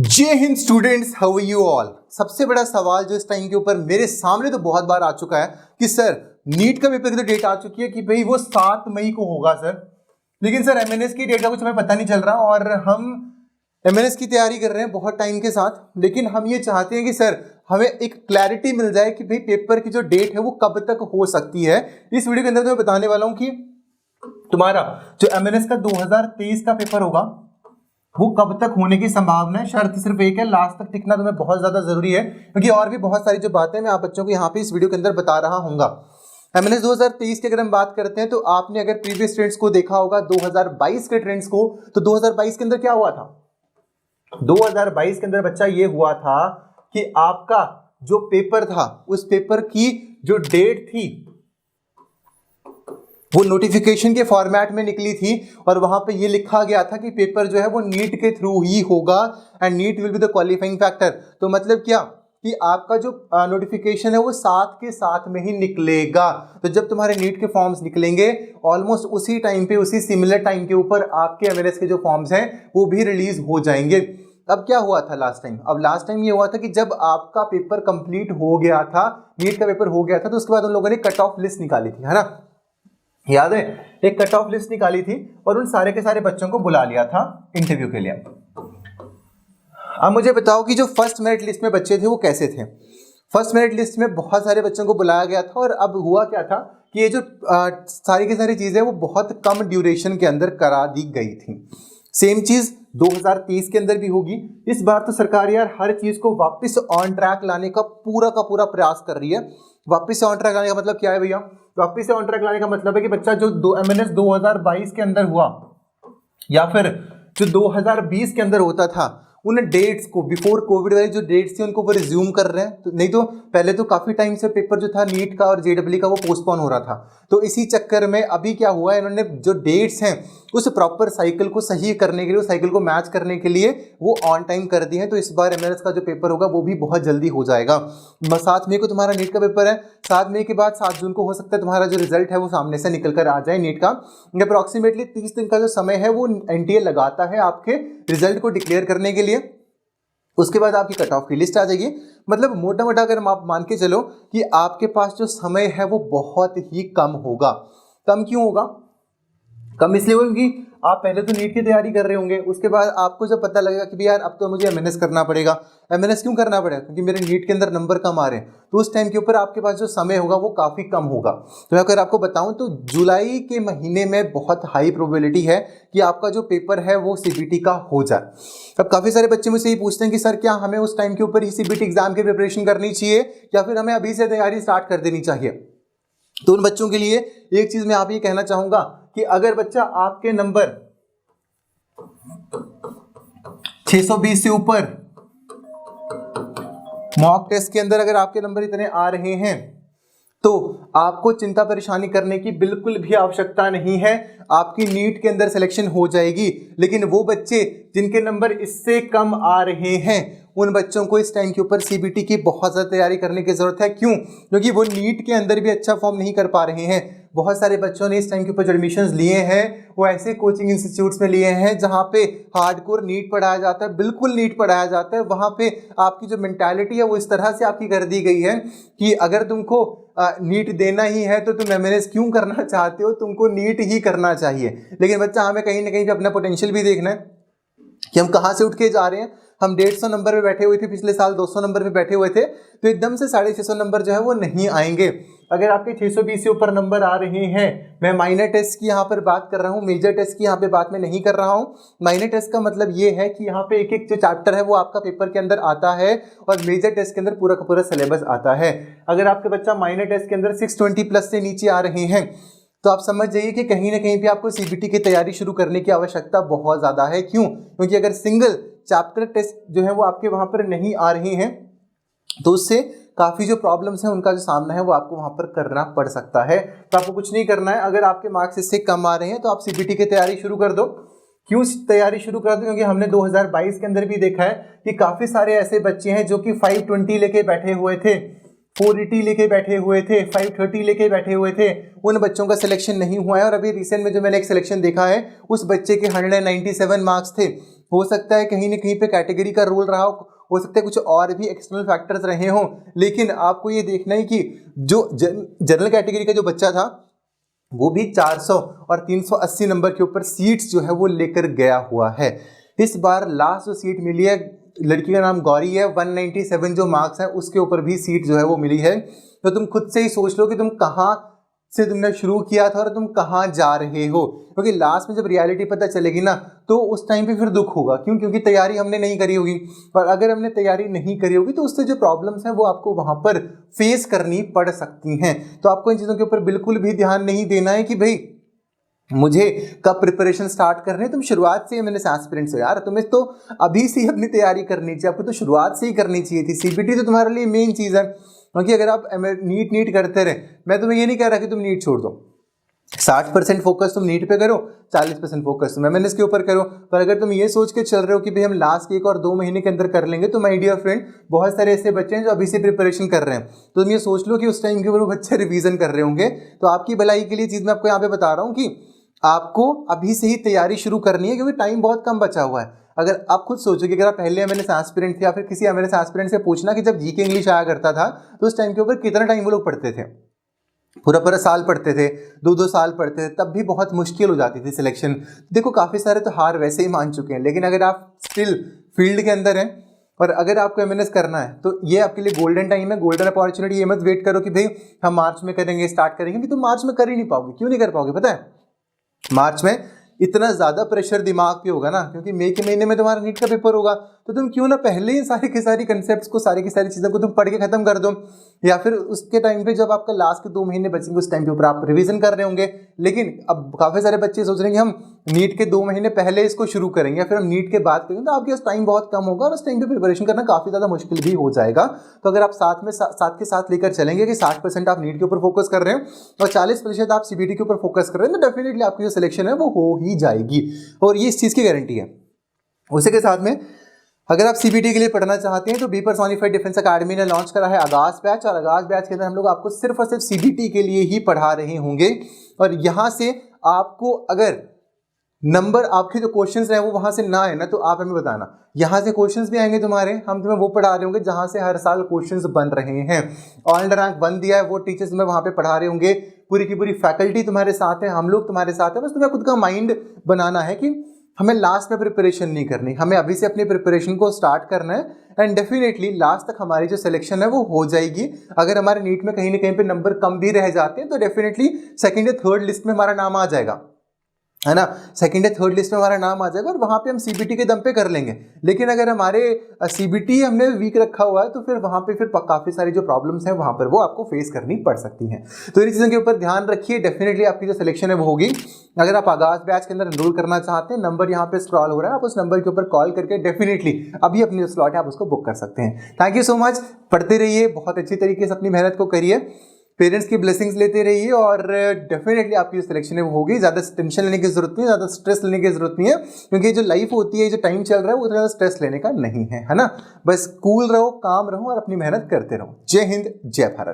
जय हिंद students, how are you all. सबसे बड़ा सवाल जो इस टाइम के ऊपर मेरे सामने तो बहुत बार आ चुका है कि सर नीट का पेपर की तो डेट आ चुकी है कि भाई वो 7 मई को होगा सर, लेकिन सर एमएनएस की डेट का कुछ हमें पता नहीं चल रहा और हम एमएनएस की तैयारी कर रहे हैं बहुत टाइम के साथ, लेकिन हम ये चाहते हैं कि सर हमें एक क्लैरिटी मिल जाए कि भाई पेपर की जो डेट है वो कब तक हो सकती है। इस वीडियो के अंदर तो मैं बताने वाला हूं कि तुम्हारा जो एमएनएस का 2023 का पेपर होगा वो कब तक होने की संभावना है। शर्त सिर्फ एक है, लास्ट तक टिकना तुम्हें बहुत ज्यादा जरूरी है, क्योंकि और भी बहुत सारी जो बातें मैं आप बच्चों को यहाँ पे इस वीडियो के अंदर बता रहा हूँगा। एमएनएस 2023 के अगर हम बात करते हैं तो आपने अगर प्रीवियस ट्रेंड्स को देखा होगा 2022 के ट्रेंड्स को, तो 2022 के अंदर क्या हुआ था? 2022 के अंदर बच्चा ये हुआ था कि आपका जो पेपर था उस पेपर की जो डेट थी वो नोटिफिकेशन के फॉर्मेट में निकली थी और वहां पे ये लिखा गया था कि पेपर जो है वो नीट के थ्रू ही होगा and NEET will be the qualifying factor. तो मतलब क्या कि आपका जो नोटिफिकेशन है वो 7 के साथ में ही निकलेगा। तो जब तुम्हारे नीट के फॉर्म्स निकलेंगे ऑलमोस्ट उसी टाइम पे, उसी सिमिलर टाइम के ऊपर आपके एमएनएस के जो फॉर्म्स हैं वो भी रिलीज हो जाएंगे। अब क्या हुआ था लास्ट टाइम? अब लास्ट टाइम ये हुआ था कि जब आपका पेपर कंप्लीट हो गया था, नीट का पेपर हो गया था, तो उसके बाद उन लोगों ने कट ऑफ लिस्ट निकाली थी, है ना? याद है, एक कट ऑफ लिस्ट निकाली थी और उन सारे के सारे बच्चों को बुला लिया था इंटरव्यू के लिए। अब मुझे बताओ कि जो फर्स्ट मेरिट लिस्ट में बच्चे थे वो कैसे थे। फर्स्ट मेरिट लिस्ट में बहुत सारे बच्चों को बुलाया गया था और अब हुआ क्या था कि ये जो सारी की सारी चीजें वो बहुत कम ड्यूरेशन के अंदर करा दी गई थी। सेम चीज 2023 के अंदर भी होगी। इस बार तो सरकार यार हर चीज को वापस ऑन ट्रैक लाने का पूरा प्रयास कर रही है। वापस से ऑन ट्रैक लाने का मतलब क्या है भैया? वापस से ऑन ट्रैक लाने का मतलब है कि बच्चा जो एमएनएस 2022 के अंदर हुआ या फिर जो 2020 के अंदर होता था, उन डेट्स को बिफोर कोविड वाली जो डेट्स थी उनको वो रिज्यूम कर रहे हैं। तो नहीं तो पहले तो काफी टाइम से पेपर जो था नीट का और जेडब्ल्यू का वो पोस्टपोन हो रहा था। तो इसी चक्कर में अभी क्या हुआ है, इन्होंने जो डेट्स हैं उस प्रॉपर साइकिल को सही करने के लिए, उस साइकिल को मैच करने के लिए वो ऑन टाइम कर दिए हैं। तो इस बार एमएनएस का जो पेपर होगा वो भी बहुत जल्दी हो जाएगा। 7 मई को तुम्हारा नीट का पेपर है। 7 मई के बाद 7 जून को हो सकता है तुम्हारा जो रिजल्ट है वो सामने से निकल कर आ जाए नीट का। अप्रोक्सीमेटली 30 दिन का जो समय है वो एनटीए लगाता है आपके रिजल्ट को डिक्लेयर करने के लिए। उसके बाद आपकी कट ऑफ की लिस्ट आ जाएगी। मतलब मोटा मोटा अगर आप मान के चलो कि आपके पास जो समय है वो बहुत ही कम होगा। कम क्यों होगा? कम इसलिए होगा क्योंकि आप पहले तो नीट की तैयारी कर रहे होंगे, उसके बाद आपको जब पता लगेगा कि यार अब तो मुझे एमएनएस करना पड़ेगा। एमएनएस क्यों करना पड़ेगा? क्योंकि मेरे नीट के अंदर नंबर कम आ रहे हैं। तो उस टाइम के ऊपर आपके पास जो समय होगा वो काफ़ी कम होगा। तो अगर आपको बताऊं तो जुलाई के महीने में बहुत हाई प्रोबेबिलिटी है कि आपका जो पेपर है वो सीबीटी का हो जाए। अब काफ़ी सारे बच्चे मुझसे ये पूछते हैं कि सर क्या हमें उस टाइम के ऊपर ही सीबीटी एग्जाम की प्रिपरेशन करनी चाहिए या फिर हमें अभी से तैयारी स्टार्ट कर देनी चाहिए? तो उन बच्चों के लिए एक चीज मैं आप ये कहना चाहूंगा कि अगर बच्चा आपके नंबर 620 से ऊपर मॉक टेस्ट के अंदर अगर आपके नंबर इतने आ रहे हैं तो आपको चिंता परेशानी करने की बिल्कुल भी आवश्यकता नहीं है। आपकी नीट के अंदर सिलेक्शन हो जाएगी। लेकिन वो बच्चे जिनके नंबर इससे कम आ रहे हैं उन बच्चों को इस टाइम के ऊपर सीबीटी की बहुत ज़्यादा तैयारी करने की ज़रूरत है। क्यों? क्योंकि वो नीट के अंदर भी अच्छा फॉर्म नहीं कर पा रहे हैं। बहुत सारे बच्चों ने इस टाइम के ऊपर जो एडमिशंस लिए हैं वो ऐसे कोचिंग इंस्टीट्यूट्स में लिए हैं जहाँ पे हार्डकोर नीट पढ़ाया जाता है, बिल्कुल नीट पढ़ाया जाता है। वहाँ पे आपकी जो मेंटालिटी है वो इस तरह से आपकी कर दी गई है कि अगर तुमको नीट देना ही है तो तुम एमएनएस क्यों करना चाहते हो, तुमको नीट ही करना चाहिए। लेकिन बच्चा हमें कहीं ना कहीं पे अपना पोटेंशियल भी देखना है कि हम कहाँ से उठ के जा रहे हैं। हम 150 नंबर पे बैठे हुए थे पिछले साल, 200 नंबर पे बैठे हुए थे, तो एकदम से 650 नंबर जो है वो नहीं आएंगे। अगर आपके 620 से ऊपर नंबर आ रहे हैं, मैं माइनर टेस्ट की यहाँ पर बात कर रहा हूँ, मेजर टेस्ट की यहाँ पे बात मैं नहीं कर रहा हूँ। माइनर टेस्ट का मतलब ये है कि यहाँ पे एक एक जो चैप्टर है वो आपका पेपर के अंदर आता है और मेजर टेस्ट के अंदर पूरा का पूरा सिलेबस आता है। अगर आपके बच्चा माइनर टेस्ट के अंदर 620 प्लस से नीचे आ रहे हैं तो आप समझ जाइए कि कहीं ना कहीं पे आपको सीबीटी की तैयारी शुरू करने की आवश्यकता बहुत ज़्यादा है। क्यों? क्योंकि अगर सिंगल चैप्टर टेस्ट जो है वो आपके वहाँ पर नहीं आ रहे हैं तो उससे काफ़ी जो प्रॉब्लम्स हैं उनका जो सामना है वो आपको वहाँ पर करना पड़ सकता है। तो आपको कुछ नहीं करना है। अगर आपके मार्क्स इससे कम आ रहे हैं तो आप सीबीटी की तैयारी शुरू कर दो। क्यों तैयारी शुरू कर दो? क्योंकि हमने 2022 के अंदर भी देखा है कि काफ़ी सारे ऐसे बच्चे हैं जो कि 520 लेके बैठे हुए थे 480 लेके बैठे हुए थे, 530 लेके बैठे हुए थे, उन बच्चों का सिलेक्शन नहीं हुआ है। और अभी रिसेंट में जो मैंने एक सिलेक्शन देखा है, उस बच्चे के 197 मार्क्स थे। हो सकता है कहीं ना कहीं पे कैटेगरी का रोल रहा हो सकता है कुछ और भी एक्सटर्नल फैक्टर्स रहे हों, लेकिन आपको ये देखना है कि जो जनरल कैटेगरी का जो बच्चा था वो भी 400 और 380 नंबर के ऊपर सीट्स जो है वो लेकर गया हुआ है। इस बार लास्ट जो सीट मिली है, लड़की का नाम गौरी है, 197 जो मार्क्स है उसके ऊपर भी सीट जो है वो मिली है। तो तुम खुद से ही सोच लो कि तुम कहाँ से तुमने शुरू किया था और तुम कहाँ जा रहे हो, क्योंकि लास्ट में जब रियलिटी पता चलेगी ना तो उस टाइम पे फिर दुख होगा। क्यों? क्योंकि तैयारी हमने नहीं करी होगी, और अगर हमने तैयारी नहीं करी होगी तो उससे जो प्रॉब्लम्स हैं वो आपको वहाँ पर फेस करनी पड़ सकती हैं। तो आपको इन चीज़ों के ऊपर बिल्कुल भी ध्यान नहीं देना है कि भाई मुझे कब प्रिपरेशन स्टार्ट करनी है। तुम शुरुआत से मैंने एस्पिरेंट्स हो यार, तुम्हें तो अभी से ही अपनी तैयारी करनी चाहिए, आपको तो शुरुआत से ही करनी चाहिए थी। सीबीटी तो तुम्हारे लिए मेन चीज़ है, क्योंकि अगर आप नीट करते रहे, मैं तुम्हें ये नहीं कह रहा कि तुम नीट छोड़ दो, 60% फोकस तुम नीट पे करो, 40% फोकस तुम एमएनएस के ऊपर करो। पर अगर तुम ये सोच के चल रहे हो कि भाई हम लास्ट 1 और 2 महीने के अंदर कर लेंगे, तो माय डियर फ्रेंड बहुत सारे ऐसे बच्चे हैं जो अभी से प्रिपरेशन कर रहे हैं। तो तुम ये सोच लो कि उस टाइम के ऊपर वो बच्चे रिवीजन कर रहे होंगे। तो आपकी भलाई के लिए चीज़ मैं आपको यहाँ पे बता रहा हूँ कि आपको अभी से ही तैयारी शुरू करनी है, क्योंकि टाइम बहुत कम बचा हुआ है। अगर आप खुद सोचो कि अगर आप पहले एमएनएस एस्पिरेंट थे या फिर किसी एमएनएस एस्पिरेंट से पूछना कि जब जीके इंग्लिश आया करता था तो उस टाइम के ऊपर कितना टाइम वो लोग पढ़ते थे, पूरा साल पढ़ते थे, 2-2 साल पढ़ते थे, तब भी बहुत मुश्किल हो जाती थी सिलेक्शन। देखो काफ़ी सारे तो हार वैसे ही मान चुके हैं, लेकिन अगर आप स्टिल फील्ड के अंदर हैं और अगर आपको एमएनएस करना है तो ये आपके लिए गोल्डन टाइम है, गोल्डन अपॉर्चुनिटी। ये मत वेट करो कि भाई हम मार्च में करेंगे, स्टार्ट करेंगे, कि तुम मार्च में कर ही नहीं पाओगे। क्यों नहीं कर पाओगे पता है? मार्च में इतना ज़्यादा प्रेशर दिमाग पे होगा ना, क्योंकि मई के महीने में तुम्हारा नीट का पेपर होगा। तो तुम क्यों ना पहले ही सारी की सारी कंसेप्ट्स को, सारी की सारी चीज़ों को तुम पढ़ के खत्म कर दो, या फिर उसके टाइम पे जब आपका लास्ट के 2 महीने बचेंगे उस टाइम के ऊपर आप रिवीजन कर रहे होंगे। लेकिन अब काफ़ी सारे बच्चे सोच रहे हैं कि हम नीट के 2 महीने पहले इसको शुरू करेंगे या फिर हम नीट के बाद करेंगे, तो आपके पास टाइम बहुत कम होगा और उस टाइम पे प्रिपरेशन करना काफ़ी ज़्यादा मुश्किल भी हो जाएगा। तो अगर आप साथ के साथ लेकर चलेंगे कि 60% आप नीट के ऊपर फोकस कर रहे हैं और 40% आप सीबीटी के ऊपर फोकस कर रहे हैं, तो डेफिनेटली आपकी जो सिलेक्शन है वो हो ही जाएगी, और ये इस चीज़ की गारंटी है। उसी के साथ में अगर आप सीबीटी के लिए पढ़ना चाहते हैं तो बी पर्सोनिफाइड डिफेंस अकेडमी ने लॉन्च करा है आगाज बैच, और आगाज बैच के अंदर हम लोग आपको सिर्फ और सिर्फ सीबीटी के लिए ही पढ़ा रहे होंगे। और यहाँ से आपको अगर नंबर आपके जो क्वेश्चंस हैं वो वहाँ से ना आए ना, तो आप हमें बताना, यहाँ से क्वेश्चंस भी आएंगे तुम्हारे, हम तुम्हें वो पढ़ा रहे होंगे जहाँ से हर साल क्वेश्चंस बन रहे हैं। ऑल इंडिया रैंक 1 दिया है, वो टीचर्स तुम्हें वहाँ पे पढ़ा रहे होंगे, पूरी की पूरी फैकल्टी तुम्हारे साथ है, हम लोग तुम्हारे साथ हैं। बस तुम्हें खुद का माइंड बनाना है कि हमें लास्ट में प्रिपरेशन नहीं करनी, हमें अभी से अपनी प्रिपरेशन को स्टार्ट करना है, एंड डेफिनेटली लास्ट तक हमारी जो सिलेक्शन है वो हो जाएगी। अगर हमारे नीट में कहीं ना कहीं पे नंबर कम भी रह जाते हैं तो डेफिनेटली सेकंड या थर्ड लिस्ट में हमारा नाम आ जाएगा, है ना, सेकंड या थर्ड लिस्ट में हमारा नाम आ जाएगा और वहाँ पे हम सीबीटी के दम पे कर लेंगे। लेकिन अगर हमारे सीबीटी हमने वीक रखा हुआ है तो फिर वहाँ पे फिर काफ़ी सारी जो प्रॉब्लम्स हैं वहाँ पर वो आपको फेस करनी पड़ सकती हैं। तो इन चीज़ों के ऊपर ध्यान रखिए, डेफिनेटली आपकी जो सिलेक्शन है वो होगी। अगर आप आगाज बैच के अंदर एनरोल करना चाहते हैं, नंबर यहाँ पे स्क्रॉल हो रहा है, आप उस नंबर के ऊपर कॉल करके डेफिनेटली अभी अपनी जो स्लॉट है आप उसको बुक कर सकते हैं। थैंक यू सो मच, पढ़ते रहिए, बहुत अच्छी तरीके से अपनी मेहनत को करिए, पेरेंट्स की ब्लेसिंग्स लेते रहिए, और डेफिनेटली आपकी जो सिलेक्शन है वो होगी। ज़्यादा टेंशन लेने की जरूरत नहीं है, ज़्यादा स्ट्रेस लेने की जरूरत नहीं है, क्योंकि जो लाइफ होती है, जो टाइम चल रहा है वो उतना स्ट्रेस लेने का नहीं है, है ना। बस कूल रहो, काम रहो और अपनी मेहनत करते रहो। जय हिंद, जय भारत।